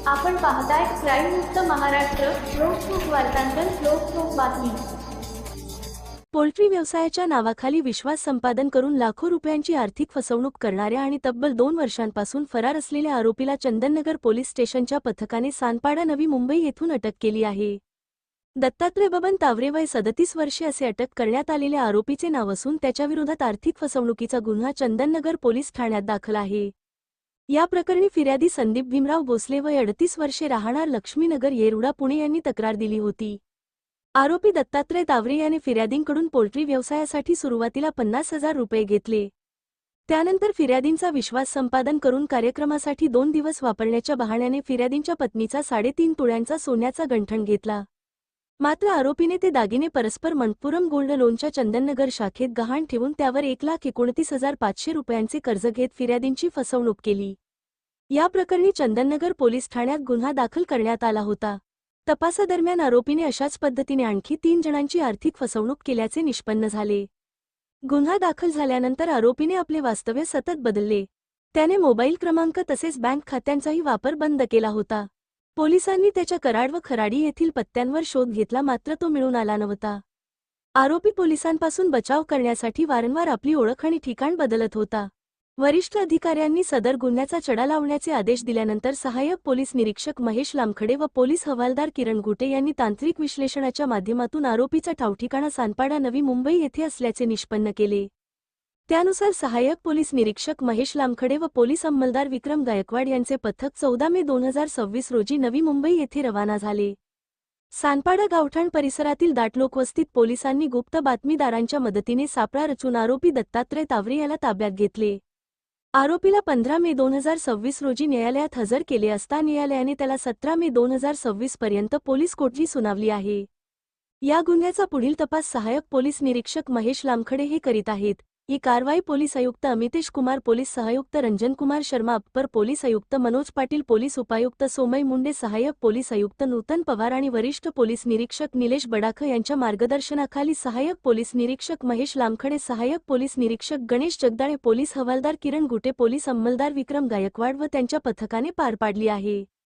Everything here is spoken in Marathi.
आपण पाहताय क्राईम मुक्त महाराष्ट्र. लोकसुख वार्तांकन, लोकसुख बातमी. पोल्ट्री व्यवसायाच्या नावाखाली विश्वास संपादन करून लाखो रुपयांची आर्थिक फसवणूक करणाऱ्या आणि तब्बल 2 वर्षांपासून फरार असलेल्या आरोपीला चंदननगर पोलीस स्टेशनच्या पथकाने सानपाडा नवी मुंबई येथून अटक केली आहे. दत्तात्रय बबन तावरे वय 37 वर्षे असे अटक करण्यात आलेल्या आरोपीचे नाव असून त्याच्याविरोधात आर्थिक फसवणुकीचा गुन्हा चंदननगर पोलीस ठाण्यात दाखल आहे. या प्रकरणी फिर्यादी संदीप भीमराव भोसले वय 38 वर्षे राहणार लक्ष्मीनगर येरवडा पुणे यांनी तक्रार दिली होती. आरोपी दत्तात्रय तावरे याने फिर्यादींकडून पोल्ट्री व्यवसायासाठी सुरुवातीला 50,000 रुपये घेतले. त्यानंतर फिर्यादींचा विश्वास संपादन करून कार्यक्रमासाठी 2 दिवस वापरण्याच्या बहाण्याने फिर्यादींच्या पत्नीचा 3.5 तोळ्यांचा सोन्याचा गंठण घेतला. मात्र आरोपीने ते दागिने परस्पर मनपुरम गोल्ड लोनच्या चंदननगर शाखेत गहाण ठेवून त्यावर 1,29,500 रुपयांचे कर्ज घेत फिर्यादींची फसवणूक केली. या प्रकरणी चंदननगर पोलीस ठाण्यात गुन्हा दाखल करण्यात आला होता. तपासादरम्यान आरोपीने अशाच पद्धतीने आणखी 3 जणांची आर्थिक फसवणूक केल्याचे निष्पन्न झाले. गुन्हा दाखल झाल्यानंतर आरोपीने आपले वास्तव्य सतत बदलले. त्याने मोबाईल क्रमांक तसेच बँक खात्यांचाही वापर बंद केला होता. पोलिसांनी त्याच्या कराड व खराडी येथील पत्त्यांवर शोध घेतला मात्र तो मिळून आला नव्हता. आरोपी पोलिसांपासून बचाव करण्यासाठी वारंवार आपली ओळख आणि ठिकाण बदलत होता. वरिष्ठ अधिकाऱ्यांनी सदर गुन्ह्याचा छडा लावण्याचे आदेश दिल्यानंतर सहाय्यक पोलीस निरीक्षक महेश लामखडे व पोलीस हवालदार किरण घुटे यांनी तांत्रिक विश्लेषणाच्या माध्यमातून आरोपीचा ठावठिकाणा सानपाडा नवी मुंबई येथे असल्याचे निष्पन्न केले. त्यानुसार सहाय्यक पोलीस निरीक्षक महेश लामखडे व पोलीस अंमलदार विक्रम गायकवाड यांचे पथक 14 मे 2026 रोजी नवी मुंबई येथे रवाना झाले. सानपाडा गावठाण परिसरातील दाट लोकवस्तीत पोलिसांनी गुप्त बातमीदारांच्या मदतीने सापळा रचून आरोपी दत्तात्रय तावरे याला ताब्यात घेतले. आरोपीला 15 मे 2026 रोजी न्यायालयात हजर केले असता न्यायालयाने त्याला 17 मे 2026 पर्यंत पोलीस कोठडी सुनावली आहे. या गुन्ह्याचा पुढील तपास सहाय्यक पोलीस निरीक्षक महेश लामखडे हे करीत आहेत. ही कारवाई पोलीस आयुक्त अमितेश कुमार, पोलीस सहायुक्त रंजन कुमार शर्मा, अप्पर पोलीस आयुक्त मनोज पाटील, पोलीस उपायुक्त सोमय मुंडे, सहाय्यक पोलीस आयुक्त नूतन पवार आणि वरिष्ठ पोलीस निरीक्षक निलेश बडाख यांच्या मार्गदर्शनाखाली सहाय्यक पोलीस निरीक्षक महेश लामखडे, सहाय्यक पोलीस निरीक्षक गणेश जगदाळे, पोलीस हवालदार किरण घुटे, पोलीस अंमलदार विक्रम गायकवाड व त्यांच्या पथकाने पार पाडली आहे.